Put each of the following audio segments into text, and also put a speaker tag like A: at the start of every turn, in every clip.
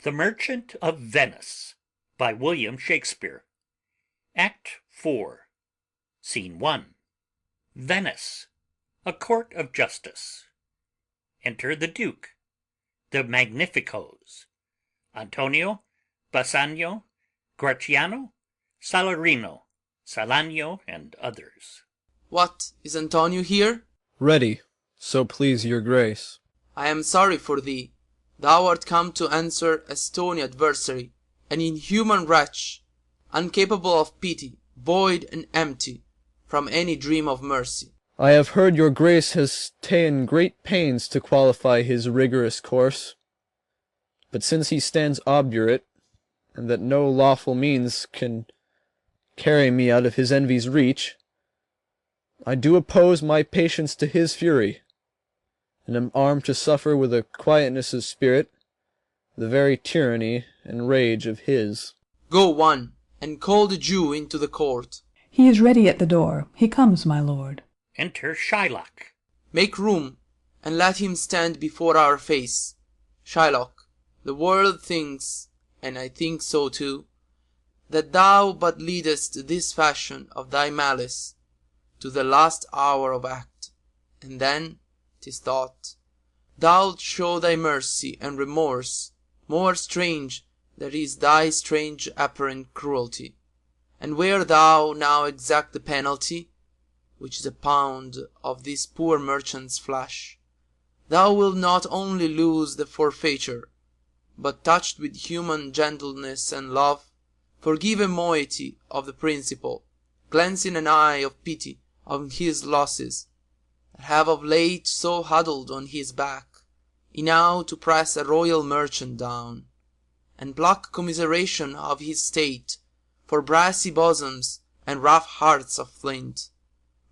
A: The Merchant of Venice by William Shakespeare. Act 4, Scene 1. Venice, a court of justice. Enter the Duke, the Magnificos, Antonio, Bassanio, Gratiano, Salarino, Salanio, and others.
B: What, is Antonio here?
C: Ready, so please your grace.
B: I am sorry for thee. Thou art come to answer a stony adversary, an inhuman wretch, incapable of pity, void and empty from any dream of mercy.
C: I have heard your grace has ta'en great pains to qualify his rigorous course. But since he stands obdurate, and that no lawful means can carry me out of his envy's reach, I do oppose my patience to his fury, and am armed to suffer with a quietness of spirit the very tyranny and rage of his.
B: Go one, and call the Jew into the court.
D: He is ready at the door. He comes, my lord.
A: Enter Shylock.
B: Make room, and let him stand before our face. Shylock, the world thinks, and I think so too, that thou but leadest this fashion of thy malice to the last hour of act, and then, 'tis thought, thou'lt show thy mercy and remorse more strange than is thy strange apparent cruelty. And where thou now exact the penalty, which is a pound of this poor merchant's flesh, thou wilt not only lose the forfeiture, but, touched with human gentleness and love, forgive a moiety of the principal, glancing an eye of pity on his losses, that have of late so huddled on his back, enow to press a royal merchant down, and pluck commiseration of his state for brassy bosoms and rough hearts of flint,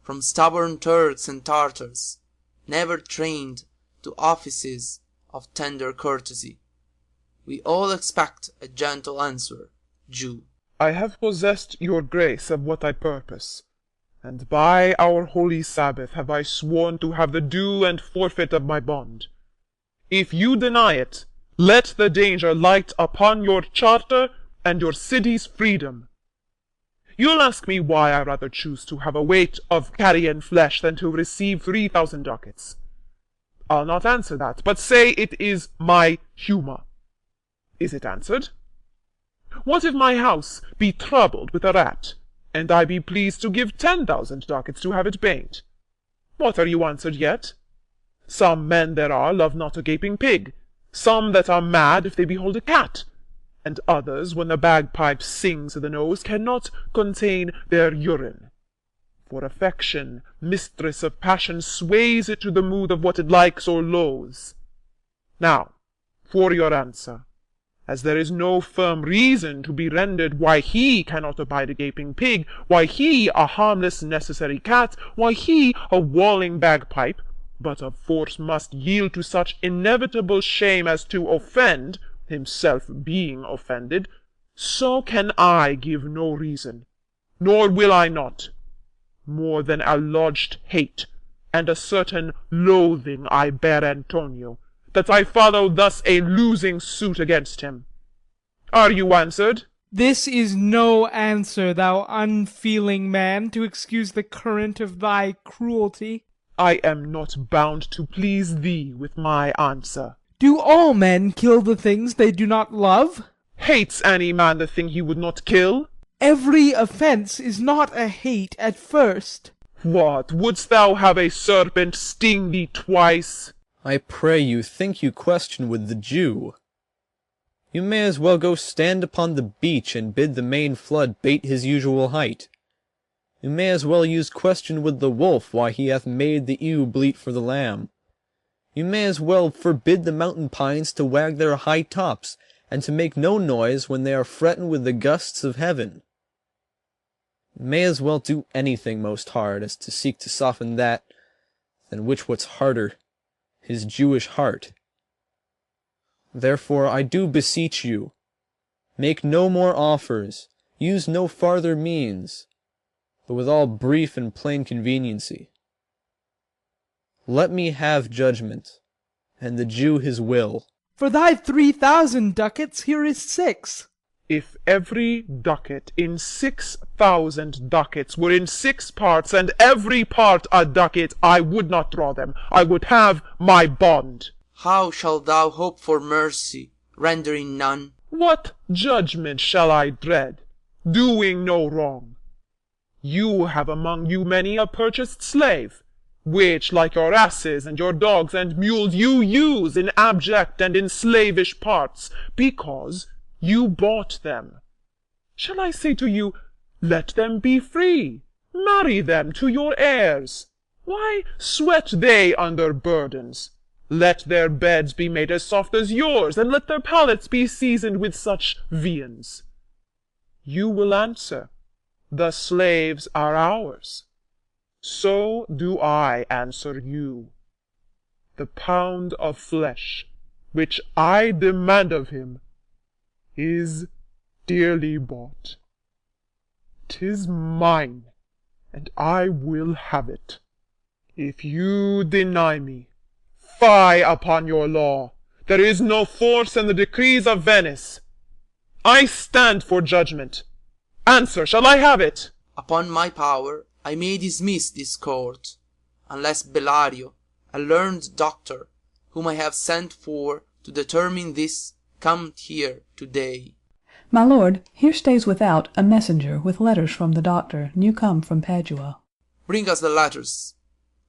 B: from stubborn Turks and Tartars, never trained to offices of tender courtesy. We all expect a gentle answer, Jew.
E: I have possessed your grace of what I purpose, and by our holy Sabbath have I sworn to have the due and forfeit of my bond. If you deny it, let the danger light upon your charter and your city's freedom. You'll ask me why I rather choose to have a weight of carrion flesh than to receive 3,000 ducats. I'll not answer that, but say it is my humour. Is it answered? What if my house be troubled with a rat, and I be pleased to give 10,000 ducats to have it baned? What are you answered yet? Some men there are love not a gaping pig, some that are mad if they behold a cat, and others, when the bagpipe sings i' the nose, cannot contain their urine. For affection, mistress of passion, sways it to the mood of what it likes or loathes. Now, for your answer, as there is no firm reason to be rendered why he cannot abide a gaping pig, why he a harmless necessary cat, why he a walling bagpipe, but of force must yield to such inevitable shame as to offend, himself being offended, so can I give no reason, nor will I not, more than a lodged hate, and a certain loathing I bear Antonio, that I follow thus a losing suit against him. Are you answered?
F: This is no answer, thou unfeeling man, to excuse the current of thy cruelty.
E: I am not bound to please thee with my answer.
F: Do all men kill the things they do not love?
E: Hates any man the thing he would not kill?
F: Every offence is not a hate at first.
E: What, wouldst thou have a serpent sting thee twice?
C: I pray you, think you question with the Jew. You may as well go stand upon the beach and bid the main flood bate his usual height. You may as well use question with the wolf why he hath made the ewe bleat for the lamb. You may as well forbid the mountain pines to wag their high tops, and to make no noise when they are fretting with the gusts of heaven. You may as well do anything most hard as to seek to soften that, than which what's harder, his Jewish heart. Therefore I do beseech you, make no more offers, use no farther means, but with all brief and plain conveniency. Let me have judgment, and the Jew his will.
F: For thy 3,000 ducats, here is 6.
E: If every ducat in 6,000 ducats were in 6 parts, and every part a ducat, I would not draw them. I would have my bond.
B: How shalt thou hope for mercy, rendering none?
E: What judgment shall I dread, doing no wrong? You have among you many a purchased slave, which, like your asses and your dogs and mules, you use in abject and in slavish parts, because you bought them. Shall I say to you, let them be free, marry them to your heirs? Why sweat they under burdens? Let their beds be made as soft as yours, and let their palates be seasoned with such viands. You will answer, the slaves are ours. So do I answer you. The pound of flesh which I demand of him is dearly bought. 'Tis mine, and I will have it. If you deny me, fie upon your law. There is no force in the decrees of Venice. I stand for judgment. Answer, shall I have it?
B: Upon my power, I may dismiss this court, unless Bellario, a learned doctor, whom I have sent for to determine this, come here today.
D: My lord, here stays without a messenger with letters from the doctor, new come from Padua.
B: Bring us the letters.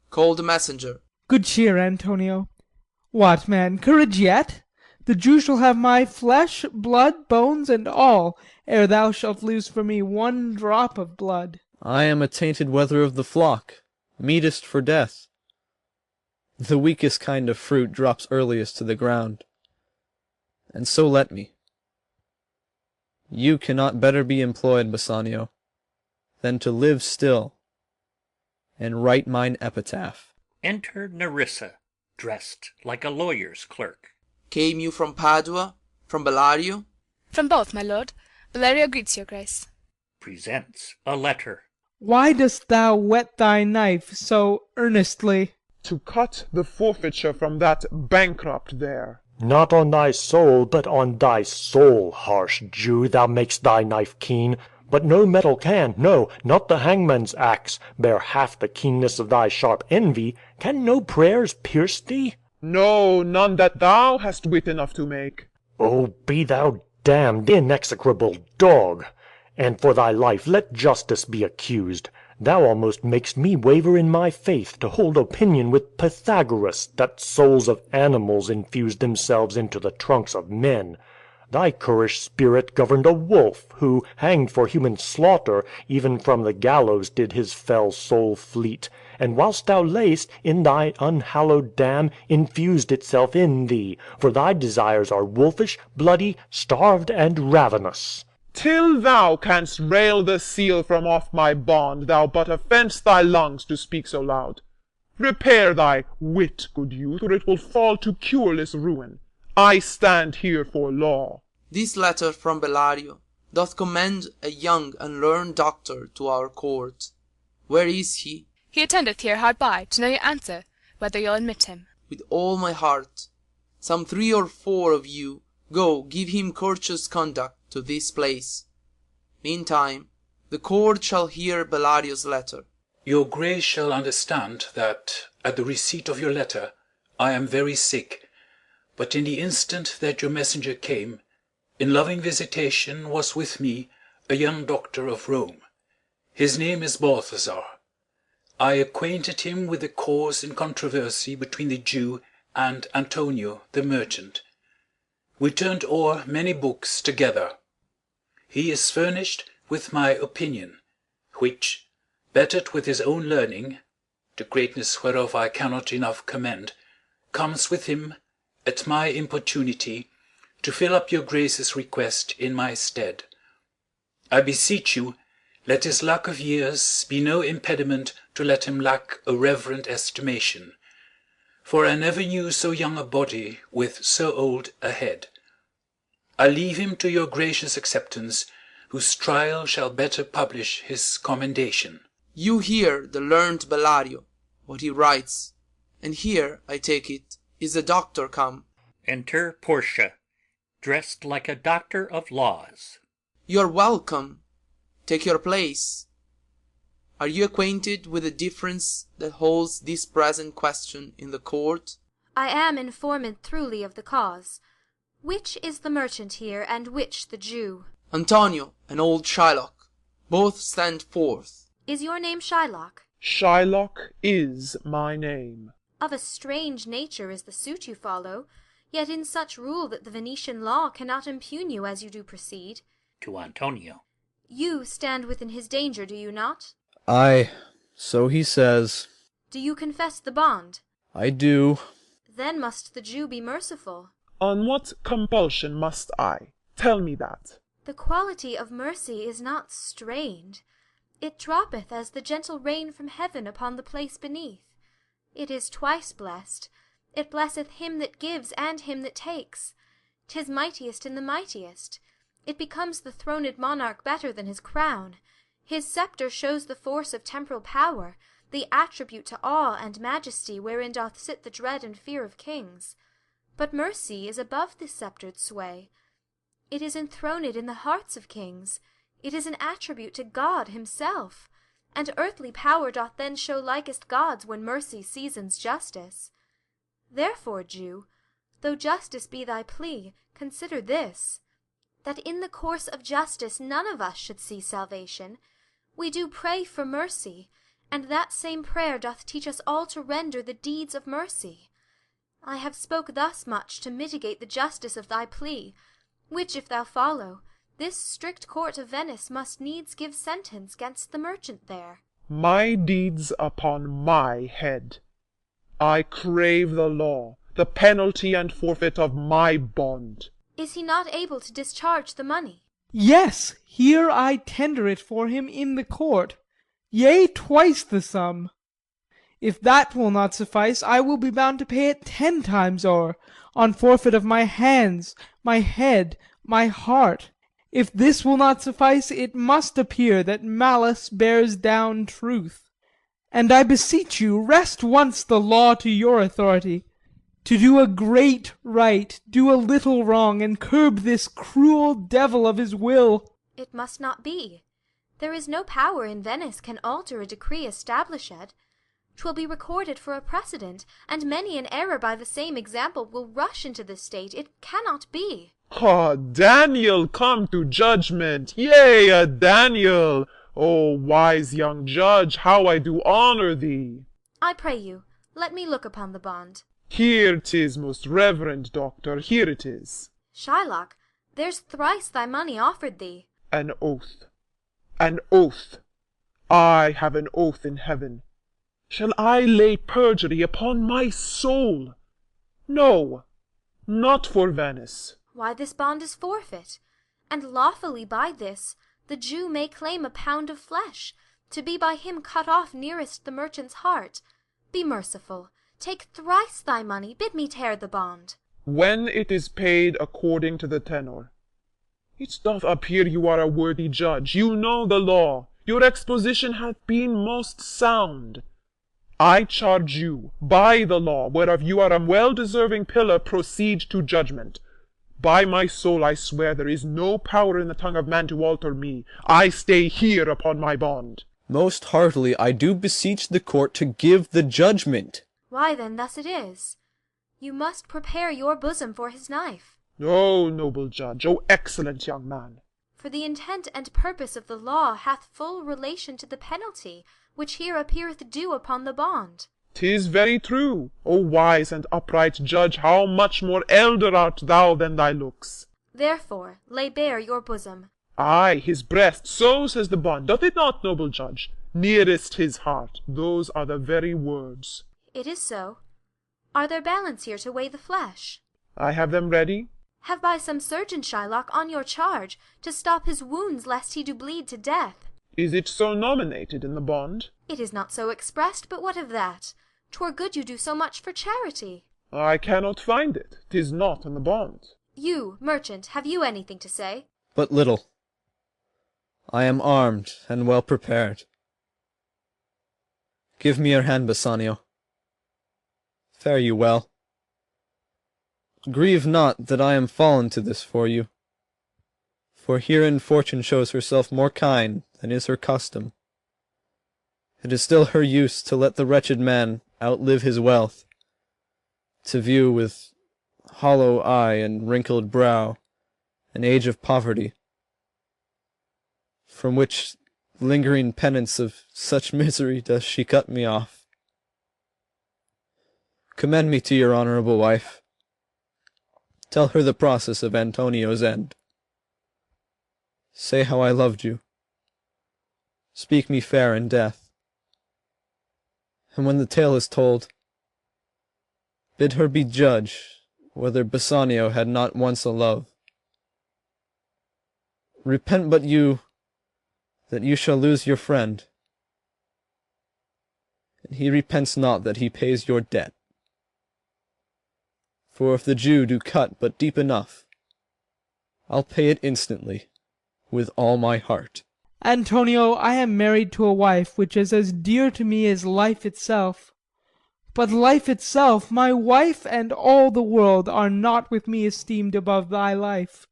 B: Call the messenger.
F: Good cheer, Antonio. What, man, courage yet? The Jew shall have my flesh, blood, bones, and all, ere thou shalt lose for me 1 drop of blood.
C: I am a tainted wether of the flock, meetest for death. The weakest kind of fruit drops earliest to the ground. And so let me. You cannot better be employed, Bassanio, than to live still, and write mine epitaph.
A: Enter Nerissa, dressed like a lawyer's clerk.
B: Came you from Padua? From Bellario?
G: From both, my lord. Valerio greets your grace.
A: Presents a letter.
F: Why dost thou whet thy knife so earnestly?
E: To cut the forfeiture from that bankrupt there.
H: Not on thy soul, but on thy soul, harsh Jew, thou makest thy knife keen. But no metal can, no, not the hangman's axe, bear half the keenness of thy sharp envy. Can no prayers pierce thee?
E: No, none that thou hast wit enough to make.
H: Oh, be thou damned, inexecrable dog! And for thy life let justice be accused. Thou almost makest me waver in my faith, to hold opinion with Pythagoras, that souls of animals infused themselves into the trunks of men. Thy currish spirit governed a wolf, who, hanged for human slaughter, even from the gallows did his fell soul fleet, and whilst thou lay'st, in thy unhallowed dam, infused itself in thee, for thy desires are wolfish, bloody, starved, and ravenous.
E: Till thou canst rail the seal from off my bond, thou but offence thy lungs to speak so loud. Repair thy wit, good youth, or it will fall to cureless ruin. I stand here for law.
B: This letter from Bellario doth commend a young and learned doctor to our court. Where is he?
G: He attendeth here hard by, to know your answer, whether you'll admit him.
B: With all my heart. Some 3 or 4 of you go give him courteous conduct to this place. Meantime, the court shall hear Bellario's letter.
I: Your grace shall understand that, at the receipt of your letter, I am very sick. But in the instant that your messenger came, in loving visitation was with me a young doctor of Rome. His name is Balthazar. I acquainted him with the cause in controversy between the Jew and Antonio the merchant. We turned o'er many books together. He is furnished with my opinion, which, bettered with his own learning, the greatness whereof I cannot enough commend, comes with him, at my importunity, to fill up your grace's request in my stead. I beseech you, let his lack of years be no impediment to let him lack a reverent estimation, for I never knew so young a body with so old a head. I leave him to your gracious acceptance, whose trial shall better publish his commendation.
B: You hear the learned Bellario, what he writes, and here, I take it, is the doctor come.
A: Enter Portia, dressed like a doctor of laws.
B: You're welcome. Take your place. Are you acquainted with the difference that holds this present question in the court?
J: I am informed truly of the cause. Which is the merchant here, and which the Jew?
B: Antonio and old Shylock. Both stand forth.
J: Is your name Shylock?
E: Shylock is my name.
J: Of a strange nature is the suit you follow, yet in such rule that the Venetian law cannot impugn you as you do proceed.
A: To Antonio.
J: You stand within his danger, do you not?
C: Aye, so he says.
J: Do you confess the bond?
C: I do.
J: Then must the Jew be merciful.
E: On what compulsion must I? Tell me that.
J: The quality of mercy is not strained. It droppeth as the gentle rain from heaven upon the place beneath. It is twice blessed. It blesseth him that gives and him that takes. 'Tis mightiest in the mightiest. It becomes the throned monarch better than his crown. His sceptre shows the force of temporal power, the attribute to awe and majesty wherein doth sit the dread and fear of kings. But mercy is above this sceptred sway. It is enthroned in the hearts of kings. It is an attribute to God himself. And earthly power doth then show likest God's when mercy seasons justice. Therefore, Jew, though justice be thy plea, consider this, that in the course of justice none of us should see salvation. We do pray for mercy, and that same prayer doth teach us all to render the deeds of mercy. I have spoke thus much to mitigate the justice of thy plea, which if thou follow, this strict court of Venice must needs give sentence gainst the merchant there.
E: My deeds upon my head. I crave the law, the penalty and forfeit of my bond.
J: Is he not able to discharge the money?
F: Yes, here I tender it for him in the court, yea, twice the sum. If that will not suffice, I will be bound to pay it 10 times o'er, on forfeit of my hands, my head, my heart. If this will not suffice, it must appear that malice bears down truth. And I beseech you, rest once the law to your authority. To do a great right, do a little wrong, and curb this cruel devil of his will.
J: It must not be. There is no power in Venice can alter a decree established. 'Twill be recorded for a precedent, and many an error by the same example will rush into the state. It cannot be.
E: Ah, Daniel come to judgment, yea, a Daniel! O wise young judge, how I do honour thee!
J: I pray you, let me look upon the bond.
E: Here 'tis, most reverend doctor, here it is.
J: Shylock, there's thrice thy money offered thee.
E: An oath, an oath. I have an oath in heaven. Shall I lay perjury upon my soul? No, not for Venice.
J: Why, this bond is forfeit, and lawfully by this the Jew may claim a pound of flesh, to be by him cut off nearest the merchant's heart. Be merciful, take thrice thy money, bid me tear the bond.
E: When it is paid according to the tenor. It doth appear you are a worthy judge, you know the law, your exposition hath been most sound. I charge you, by the law, whereof you are a well-deserving pillar, proceed to judgment. By my soul I swear there is no power in the tongue of man to alter me. I stay here upon my bond.
C: Most heartily I do beseech the court to give the judgment.
J: Why then thus it is. You must prepare your bosom for his knife.
E: O noble judge, O excellent young man!
J: For the intent and purpose of the law hath full relation to the penalty, which here appeareth due upon the bond.
E: 'Tis very true. O wise and upright judge, how much more elder art thou than thy looks!
J: Therefore lay bare your bosom.
E: Ay, his breast, so says the bond, doth it not, noble judge? Nearest his heart, those are the very words.
J: It is so. Are there balance here to weigh the flesh?
E: I have them ready.
J: Have by some surgeon, Shylock, on your charge, to stop his wounds, lest he do bleed to death.
E: Is it so nominated in the bond?
J: It is not so expressed, but what of that? 'Twere good you do so much for charity.
E: I cannot find it. 'Tis not in the bond.
J: You, merchant, have you anything to say?
C: But little. I am armed and well prepared. Give me your hand, Bassanio. Fare you well. Grieve not that I am fallen to this for you, for herein fortune shows herself more kind than is her custom. It is still her use to let the wretched man outlive his wealth, to view with hollow eye and wrinkled brow an age of poverty, from which lingering penance of such misery does she cut me off. Commend me to your honourable wife. Tell her the process of Antonio's end. Say how I loved you. Speak me fair in death. And when the tale is told, bid her be judge whether Bassanio had not once a love. Repent but you, that you shall lose your friend, and he repents not that he pays your debt. For if the Jew do cut but deep enough, I'll pay it instantly, with all my heart.
F: Antonio, I am married to a wife which is as dear to me as life itself. But life itself, my wife and all the world, are not with me esteemed above thy life.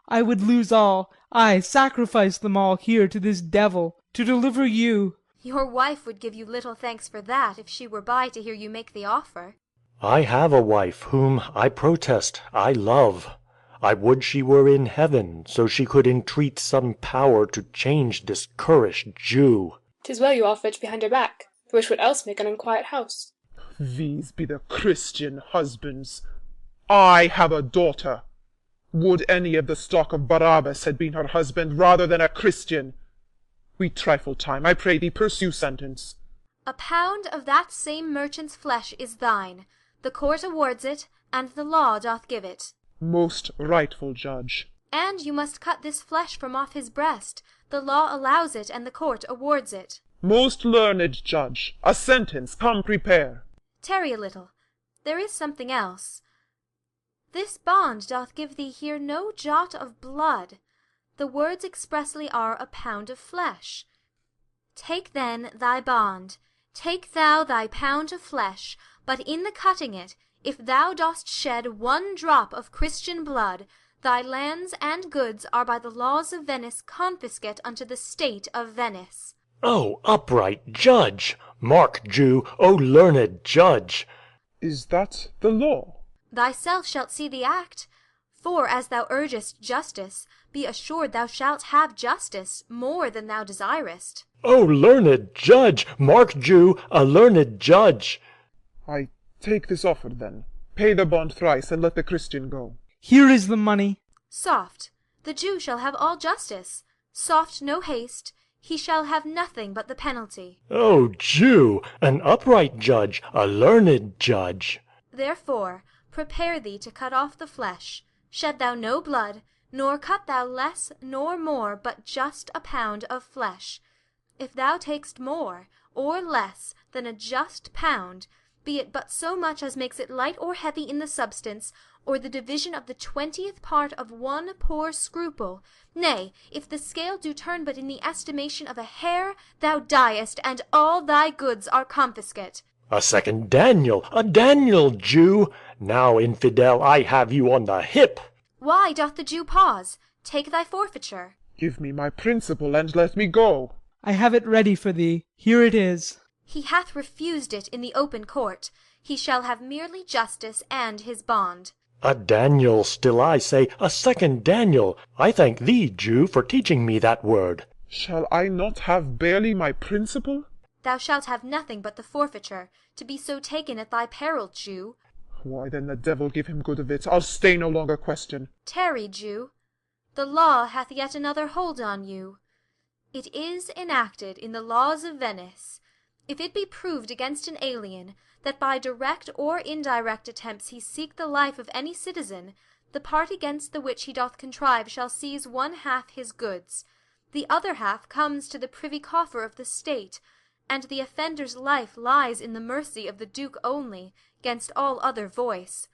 F: I would lose all, ay, sacrifice them all here to this devil, to deliver you.
J: Your wife would give you little thanks for that, if she were by to hear you make the offer.
H: I have a wife whom, I protest, I love. I would she were in heaven, so she could entreat some power to change this currish Jew.
G: 'Tis well you all fetch behind her back, for which would else make an unquiet house.
E: These be the Christian husbands. I have a daughter. Would any of the stock of Barabbas had been her husband rather than a Christian? We trifle time, I pray thee pursue sentence.
J: A pound of that same merchant's flesh is thine. The court awards it, and the law doth give it.
E: Most rightful judge.
J: And you must cut this flesh from off his breast. The law allows it, and the court awards it.
E: Most learned judge, a sentence, come prepare.
J: Tarry a little. There is something else. This bond doth give thee here no jot of blood. The words expressly are a pound of flesh. Take then thy bond, take thou thy pound of flesh, but in the cutting it, if thou dost shed one drop of Christian blood, thy lands and goods are by the laws of Venice confiscate unto the state of Venice.
H: O upright judge! Mark, Jew, O learned judge!
E: Is that the law?
J: Thyself shalt see the act. For, as thou urgest justice, be assured thou shalt have justice, more than thou desirest.
H: O learned judge! Mark, Jew, a learned judge!
E: I take this offer, then. Pay the bond thrice, and let the Christian go.
F: Here is the money.
J: Soft. The Jew shall have all justice. Soft, no haste. He shall have nothing but the penalty.
H: O Jew! An upright judge, a learned judge!
J: Therefore, prepare thee to cut off the flesh. Shed thou no blood, nor cut thou less nor more, but just a pound of flesh. If thou takest more, or less, than a just pound, be it but so much as makes it light or heavy in the substance, or the division of the 20th part of one poor scruple, nay, if the scale do turn but in the estimation of a hair, thou diest, and all thy goods are confiscate.
H: A second Daniel, a Daniel, Jew! Now, infidel, I have you on the hip.
J: Why doth the Jew pause? Take thy forfeiture.
E: Give me my principal, and let me go.
F: I have it ready for thee. Here it is.
J: He hath refused it in the open court. He shall have merely justice and his bond.
H: A Daniel, still I say, a second Daniel. I thank thee, Jew, for teaching me that word.
E: Shall I not have barely my principal?
J: Thou shalt have nothing but the forfeiture, to be so taken at thy peril, Jew.
E: Why, then the devil give him good of it. I'll stay no longer question.
J: Tarry, Jew. The law hath yet another hold on you. It is enacted in the laws of Venice, if it be proved against an alien, that by direct or indirect attempts he seek the life of any citizen, the part against the which he doth contrive shall seize one half his goods. The other half comes to the privy coffer of the state, and the offender's life lies in the mercy of the Duke only, gainst all other voice.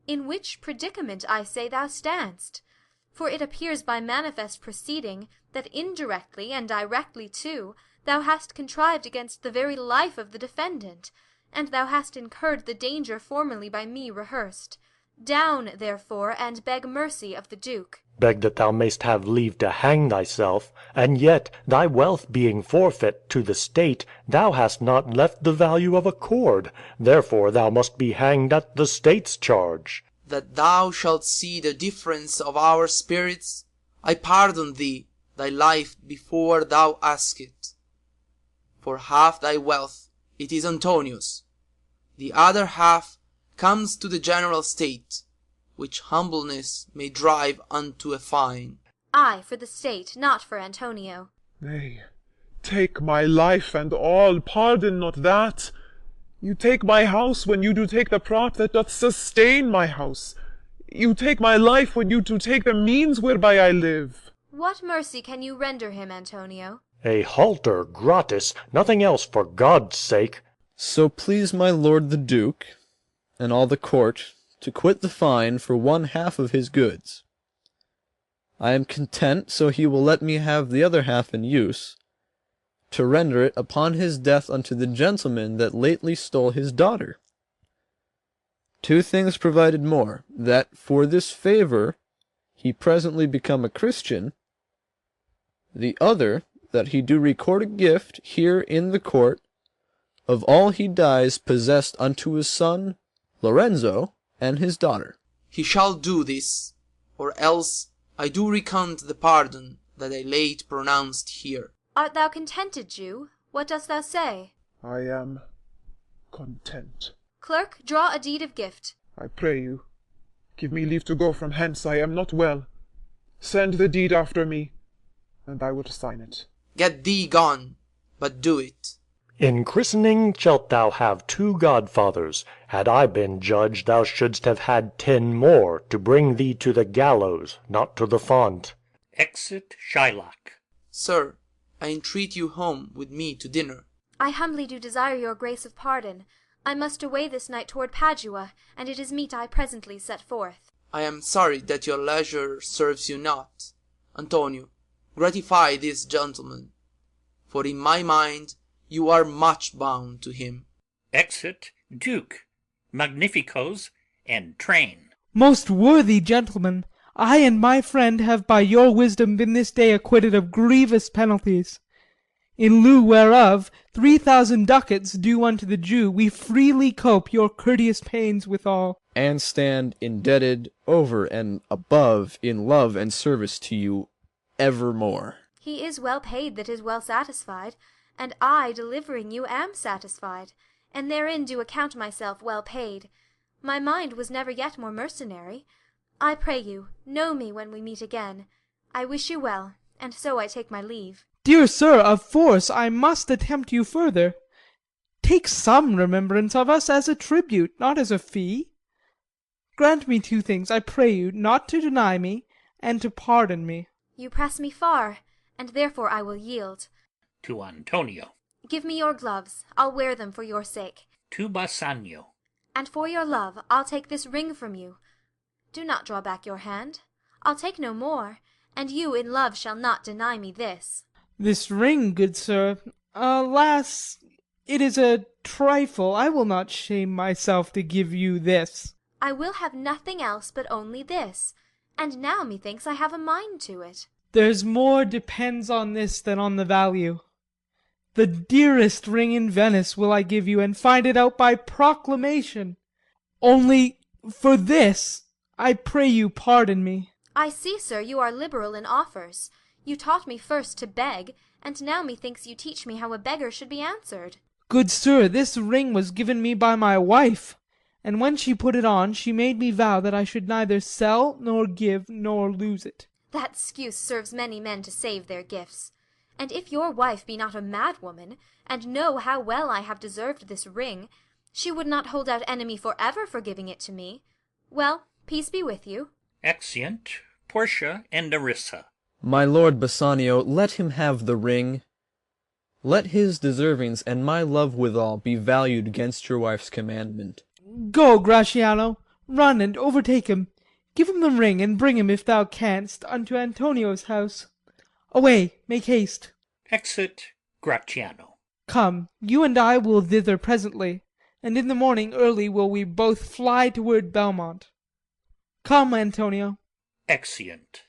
J: In which predicament, I say, thou standst. For it appears by manifest proceeding, that indirectly, and directly too, thou hast contrived against the very life of the defendant, and thou hast incurred the danger formerly by me rehearsed. Down, therefore, and beg mercy of the Duke.
H: Beg that thou mayst have leave to hang thyself, and yet, thy wealth being forfeit to the state, thou hast not left the value of a cord, therefore thou must be hanged at the state's charge.
B: That thou shalt see the difference of our spirits, I pardon thee thy life before thou ask it. For half thy wealth it is Antonio's, the other half comes to the general state, which humbleness may drive unto a fine.
J: I for the state, not for Antonio.
E: Nay, take my life and all, pardon not that. You take my house when you do take the prop that doth sustain my house. You take my life when you do take the means whereby I live.
J: What mercy can you render him, Antonio?
H: A halter gratis, nothing else for God's sake.
C: So please my lord the Duke, and all the court, to quit the fine for 1/2 of his goods. I am content, so he will let me have the other half in use, to render it upon his death unto the gentleman that lately stole his daughter. 2 things provided more, that for this favour he presently become a Christian, the other, that he do record a gift here in the court of all he dies possessed unto his son Lorenzo and his daughter.
B: He shall do this, or else I do recant the pardon that I late pronounced here.
J: Art thou contented, Jew? What dost thou say?
E: I am content.
J: Clerk, draw a deed of gift.
E: I pray you, give me leave to go from hence. I am not well. Send the deed after me, and I will sign it.
B: Get thee gone, but do it.
H: In christening shalt thou have 2 godfathers. Had I been judge, thou shouldst have had 10 more, to bring thee to the gallows, not to the font.
A: Exit Shylock.
B: Sir, I entreat you home with me to dinner.
J: I humbly do desire your grace of pardon. I must away this night toward Padua, and it is meet I presently set forth.
B: I am sorry that your leisure serves you not. Antonio, gratify this gentleman, for in my mind you are much bound to him.
A: Exit Duke, Magnificos, and Train.
F: Most worthy gentlemen, I and my friend have by your wisdom been this day acquitted of grievous penalties. In lieu whereof 3,000 ducats due unto the Jew, we freely cope your courteous pains withal.
C: And stand indebted over and above in love and service to you evermore.
J: He is well paid that is well satisfied, and I, delivering you, am satisfied, and therein do account myself well paid. My mind was never yet more mercenary. I pray you, know me when we meet again. I wish you well, and so I take my leave.
F: Dear sir, of force I must attempt you further. Take some remembrance of us as a tribute, not as a fee. Grant me 2 things, I pray you, not to deny me, and to pardon me.
J: You press me far, and therefore I will yield.
A: To Antonio.
J: Give me your gloves, I'll wear them for your sake.
A: To Bassanio.
J: And for your love, I'll take this ring from you. Do not draw back your hand. I'll take no more, and you in love shall not deny me this.
F: This ring, good sir, alas, it is a trifle. I will not shame myself to give you this.
J: I will have nothing else but only this, and now methinks I have a mind to it.
F: There's more depends on this than on the value. The dearest ring in Venice will I give you, and find it out by proclamation. Only for this, I pray you pardon me.
J: I see, sir, you are liberal in offers. You taught me first to beg, and now methinks you teach me how a beggar should be answered.
F: Good sir, this ring was given me by my wife, and when she put it on, she made me vow that I should neither sell, nor give, nor lose it.
J: That excuse serves many men to save their gifts. And if your wife be not a mad woman, and know how well I have deserved this ring, she would not hold out enemy for ever for giving it to me. Well, peace be with you.
A: Exeunt Portia and Nerissa.
C: My lord Bassanio, let him have the ring. Let his deservings and my love withal be valued against your wife's commandment.
F: Go, Gratiano, run and overtake him. Give him the ring, and bring him, if thou canst, unto Antonio's house. Away, make haste.
A: Exit Gratiano.
F: Come, you and I will thither presently, and in the morning early will we both fly toward Belmont. Come, Antonio.
A: Exeunt.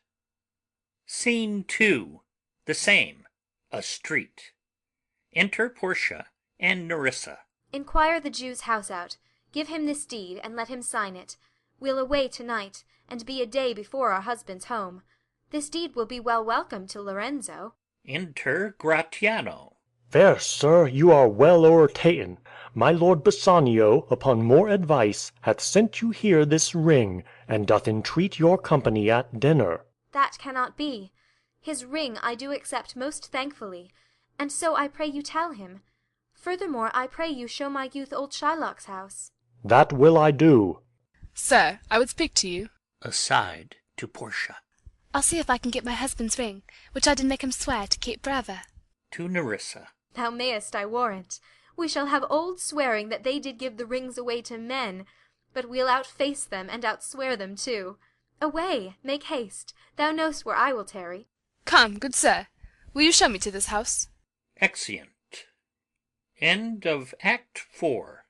A: Scene 2. The same. A street. Enter Portia and Nerissa.
J: Inquire the Jew's house out. Give him this deed, and let him sign it. We'll away to-night, and be a day before our husband's home. This deed will be well welcome to Lorenzo.
A: Enter Gratiano.
H: Fair sir, you are well o'ertaken. My lord Bassanio, upon more advice, hath sent you here this ring, and doth entreat your company at dinner.
J: That cannot be. His ring I do accept most thankfully, and so I pray you tell him. Furthermore, I pray you show my youth old Shylock's house.
H: That will I do.
G: Sir, I would speak to you.
A: Aside to Portia.
G: I'll see if I can get my husband's ring, which I did make him swear to keep forever.
A: To Nerissa.
J: Thou mayest, I warrant. We shall have old swearing that they did give the rings away to men, but we'll outface them and outswear them too. Away, make haste. Thou know'st where I will tarry.
G: Come, good sir, will you show me to this house?
A: Exeunt. End of Act 4.